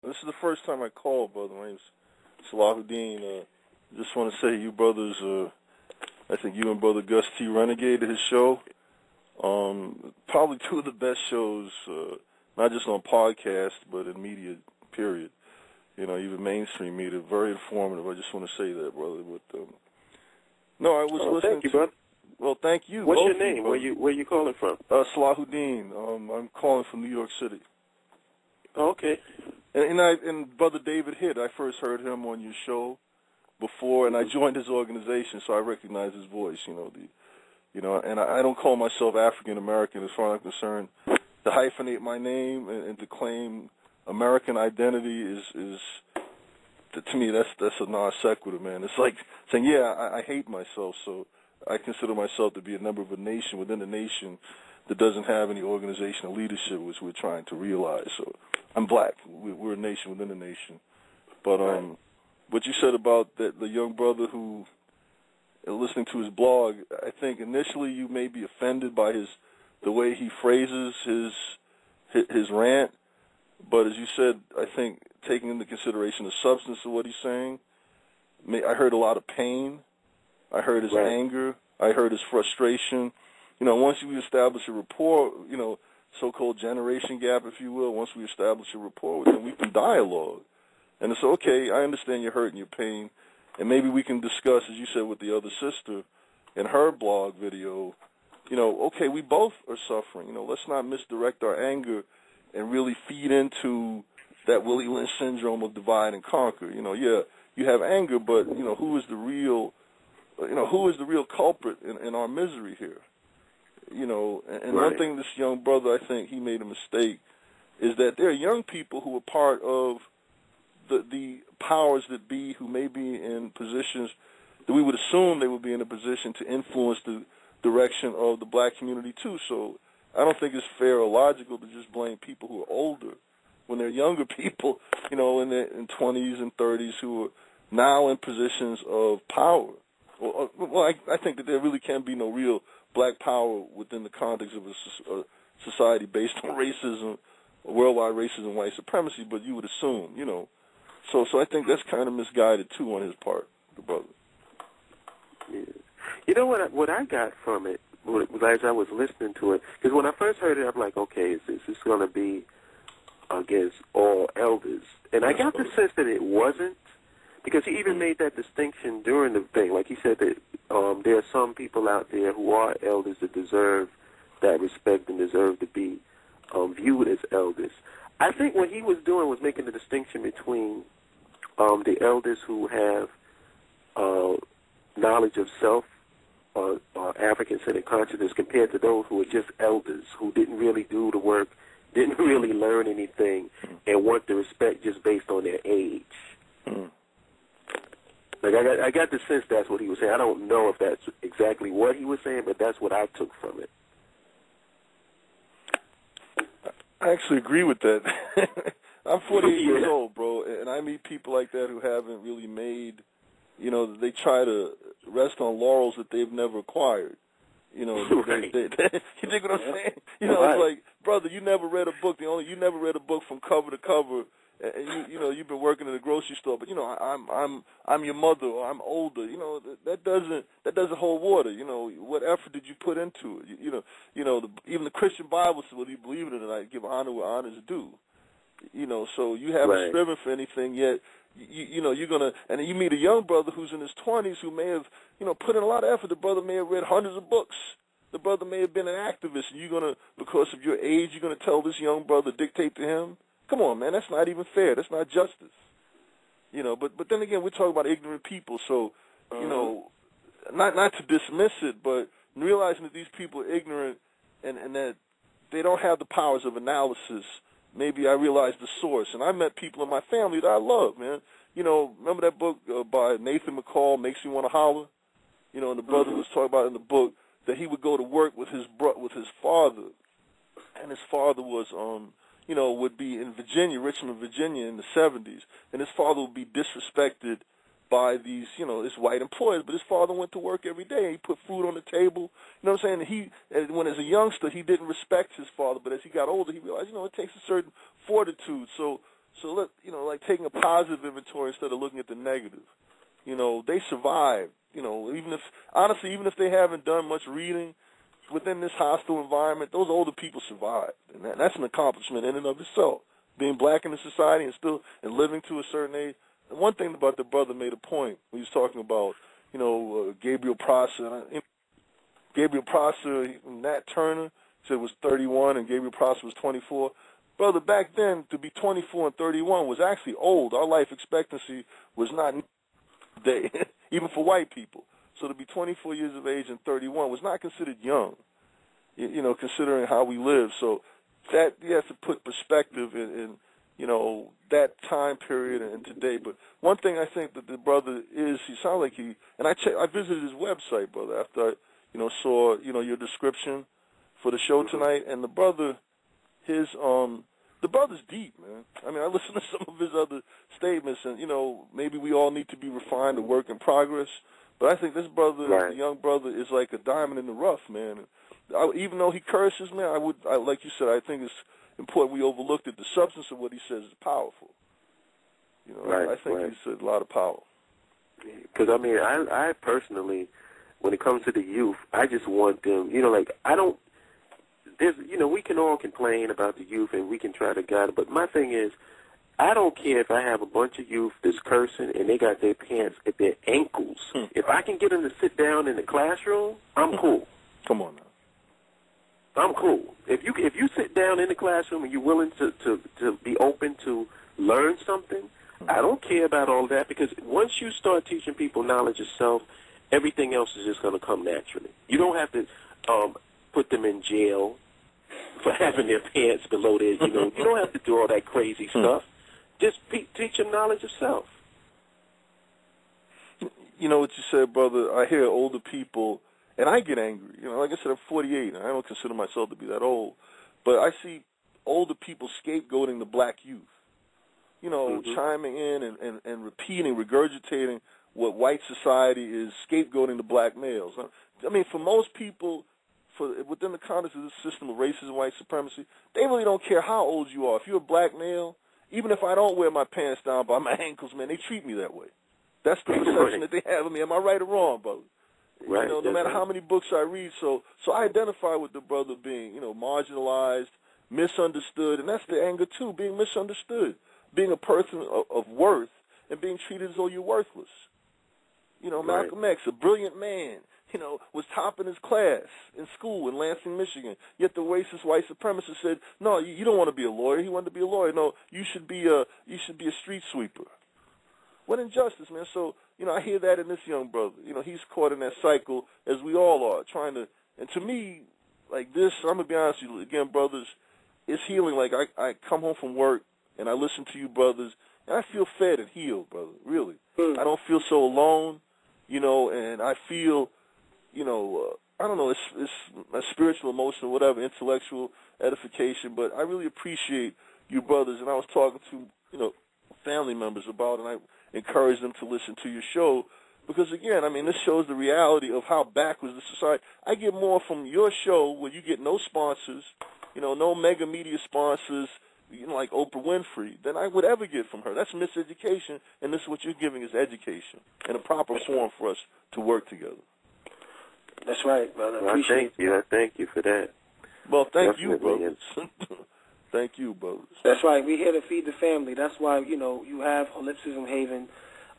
This is the first time I called, brother. My name's Salahuddin. Just want to say you brothers, I think you and Brother Gus T. Renegade at his show, probably two of the best shows, not just on podcast, but in media, period. You know, even mainstream media. Very informative. I just want to say that, brother. But, no, I was listening thank you, brother. Well, thank you. What's your name? Where you calling from? Salahuddin. I'm calling from New York City. Oh, okay. And Brother David Hitt, I first heard him on your show before, and I joined his organization, so I recognize his voice. And I don't call myself African American as far as I'm concerned. To hyphenate my name and to claim American identity is to me that's a non sequitur, man. It's like saying, yeah, I hate myself, so I consider myself to be a member of a nation within a nation that doesn't have any organizational leadership, which we're trying to realize. So I'm black. We're a nation within a nation. But what you said about the young brother who, listening to his blog, I think initially you may be offended by the way he phrases his rant. But as you said, I think taking into consideration the substance of what he's saying, I heard a lot of pain. I heard his anger. I heard his frustration. Once we establish a rapport, so-called generation gap, if you will, once we establish a rapport with him, we can dialogue. And it's okay, I understand your hurt and your pain, and maybe we can discuss, as you said with the other sister in her blog video, okay, we both are suffering. Let's not misdirect our anger and really feed into that Willie Lynch syndrome of divide and conquer. Yeah, you have anger, but, who is the real culprit in our misery here? And one thing this young brother, I think he made a mistake, is that there are young people who are part of the powers that be who may be in positions that we would assume they would be in a position to influence the direction of the black community too. So I don't think it's fair or logical to just blame people who are older when they're younger people, in their 20s and 30s who are now in positions of power. Well, I think that there really can be no real black power within the context of a society based on racism, worldwide racism, white supremacy, but you would assume, So I think that's kind of misguided, too, on his part, the brother. Yeah. You know what I got from it, as I was listening to it, because when I first heard it, I'm like, okay, is this going to be against all elders? And I got the sense that it wasn't, because he even made that distinction during the thing. Like he said that there are some people out there who are elders that deserve that respect and deserve to be viewed as elders. I think what he was doing was making the distinction between the elders who have knowledge of self, African-centered consciousness, compared to those who are just elders, who didn't really do the work, didn't really learn anything, and want the respect just based on their age. Like I got the sense that's what he was saying. I don't know if that's exactly what he was saying, but that's what I took from it. I actually agree with that. I'm 48 years old, bro, and I meet people like that who haven't really made, they try to rest on laurels that they've never acquired. You dig what I'm saying? It's like, brother, you never read a book. You never read a book from cover to cover. And you've been working in a grocery store, but I'm your mother, or I'm older. That doesn't hold water. What effort did you put into it? Even the Christian Bible says, whether you believe it or not, I give honor where honor is due. So you haven't striven for anything yet. You're gonna, and then you meet a young brother who's in his 20s who may have, put in a lot of effort. The brother may have read hundreds of books. The brother may have been an activist, and you're gonna, because of your age, you're gonna tell this young brother, dictate to him. Come on, man, that's not even fair. That's not justice. But then again, we're talking about ignorant people, so, not to dismiss it, but realizing that these people are ignorant and that they don't have the powers of analysis, maybe I realized the source. And I met people in my family that I love, man. Remember that book by Nathan McCall, Makes Me Want to Holler? And the brother was talking about in the book that he would go to work with his father, and his father was, would be in Virginia, Richmond, Virginia in the 70s, and his father would be disrespected by these, his white employers, but his father went to work every day. He put food on the table. You know what I'm saying? And when as a youngster, he didn't respect his father, but as he got older, he realized, it takes a certain fortitude. So So like taking a positive inventory instead of looking at the negative. They survived. Even if they haven't done much reading within this hostile environment, those older people survived, and that's an accomplishment in and of itself. Being black in the society and living to a certain age. And one thing about the brother made a point when he was talking about, Gabriel Prosser. Gabriel Prosser, Nat Turner said was 31, and Gabriel Prosser was 24. Brother, back then, to be 24 and 31 was actually old. Our life expectancy was not day, even for white people. So to be 24 years of age and 31 was not considered young, considering how we live. So that you have to put perspective in that time period and today. But one thing I think that the brother is, he sounds like I visited his website, brother, after I, saw, your description for the show tonight, and the brother's deep, man. I mean, I listened to some of his other statements, and, maybe we all need to be refined, a work in progress. But I think this brother, right. The young brother, is like a diamond in the rough, man. Even though he curses, man, I like you said, I think it's important we overlooked it. The substance of what he says is powerful. Right, I think he said a lot of power. Because, I mean, I personally, when it comes to the youth, I just want them, we can all complain about the youth and we can try to guide them, but my thing is, I don't care if I have a bunch of youth that's cursing and they got their pants at their ankles. If I can get them to sit down in the classroom, I'm cool. Come on now. I'm cool. If you sit down in the classroom and you're willing to be open to learn something, I don't care about all that, because once you start teaching people knowledge of self, everything else is just going to come naturally. You don't have to put them in jail for having their pants below their, you don't have to do all that crazy stuff. Just teach them knowledge of self. You know what you said, brother? I hear older people, and I get angry. Like I said, I'm 48, and I don't consider myself to be that old. But I see older people scapegoating the black youth, chiming in and repeating, regurgitating what white society is scapegoating the black males. I mean, for most people, within the context of this system of racism, white supremacy, they really don't care how old you are. If you're a black male, even if I don't wear my pants down by my ankles, man, they treat me that way. That's the perception that they have of me. Am I right or wrong, brother? Right. No matter how many books I read. So I identify with the brother being, marginalized, misunderstood, and that's the anger too, being misunderstood, being a person of worth and being treated as though you're worthless. Malcolm X, a brilliant man, was top in his class in school in Lansing, Michigan. Yet the racist white supremacist said, "No, you don't want to be a lawyer." He wanted to be a lawyer. No, you should be a street sweeper. What injustice, man! So I hear that in this young brother. He's caught in that cycle, as we all are, trying to. And to me, like this, I'm gonna be honest with you again, brothers. It's healing. Like I come home from work and I listen to you, brothers, and I feel fed and healed, brother. Really, I don't feel so alone. And I feel. I don't know, it's a spiritual, emotional, whatever, intellectual edification, but I really appreciate you brothers, and I was talking to, family members about it, and I encourage them to listen to your show, because again, I mean, this shows the reality of how backwards the society. I get more from your show where you get no sponsors, no mega media sponsors, like Oprah Winfrey, than I would ever get from her. That's miseducation, and this is what you're giving is education and a proper forum for us to work together. That's right, brother. Well, I thank you for that. Well, thank Definitely. you, brothers. Thank you, brothers. That's right. We're here to feed the family. That's why, you have Holipsism Haven,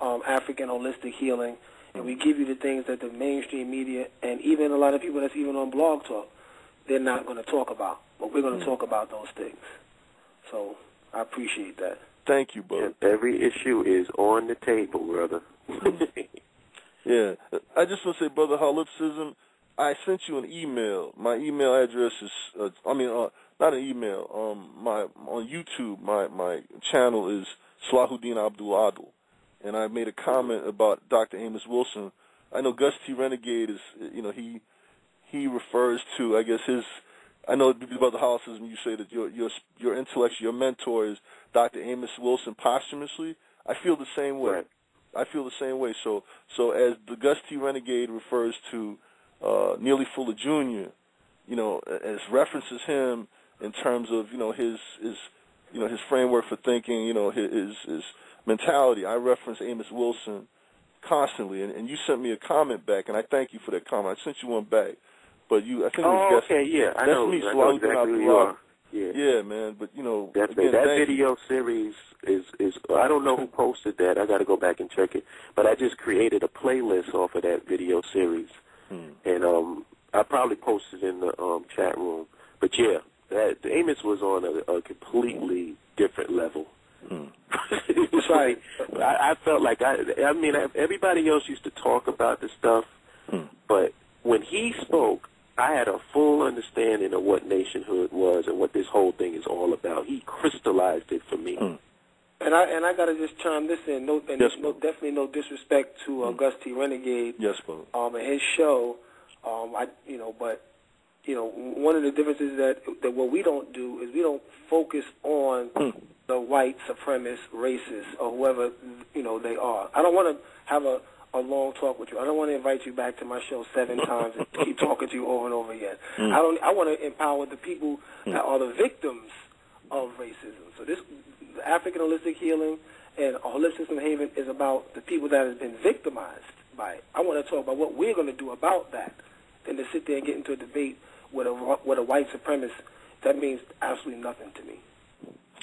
African Holistic Healing, and we give you the things that the mainstream media and even a lot of people that's even on Blog Talk, they're not going to talk about. But we're going to talk about those things. So I appreciate that. Thank you, brother. And every issue is on the table, brother. Yeah. I just want to say, Brother Holipsism, I sent you an email. My email address is, not an email. On YouTube, my channel is Salahuddin Abdul Adil. And I made a comment about Dr. Amos Wilson. I know Gus T. Renegade is, he refers to, I guess, I know about the Holipsism, you say that your intellect, your mentor is Dr. Amos Wilson posthumously. I feel the same way. Right. I feel the same way. So as the Gus T. Renegade refers to Neely Fuller Jr., as references him in terms of, his you know, his framework for thinking, you know, his mentality. I reference Amos Wilson constantly, and you sent me a comment back, and I thank you for that comment. I sent you one back, but I think it was okay, yeah, I know exactly who you are. Yeah, man, but, you know, definitely. Again, that video series is I don't know who posted that. I got to go back and check it, but I just created a playlist off of that video series, and I probably posted in the chat room. But yeah, Amos was on a completely different level. It's like I felt like I mean everybody else used to talk about this stuff, but when he spoke, I had a full understanding of what nationhood was and what this whole thing is all about. He crystallized it for me. And I gotta just chime this in. Definitely no disrespect to Gus T. Renegade. Yes, brother. And his show. But one of the differences that what we don't do is we don't focus on the white supremacist racists or whoever they are. I don't want to have a long talk with you. I don't want to invite you back to my show 7 times and keep talking to you over and over again. I want to empower the people that are the victims of racism. So the African Holistic Healing and Holipsism Haven is about the people that have been victimized by it. I want to talk about what we're going to do about that, than to sit there and get into a debate with a white supremacist. That means absolutely nothing to me.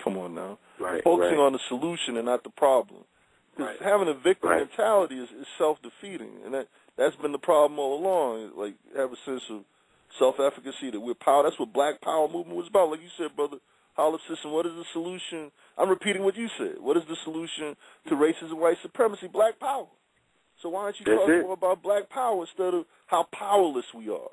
Come on now. Right, Focusing on the solution and not the problem. Because having a victim mentality is self-defeating, and that's been the problem all along. Like, have a sense of self-efficacy, that we're power. That's what Black Power movement was about. Like you said, brother, Holipsism, what is the solution? I'm repeating what you said. What is the solution to racism, white supremacy? Black power. So why don't you talk more about Black Power instead of how powerless we are?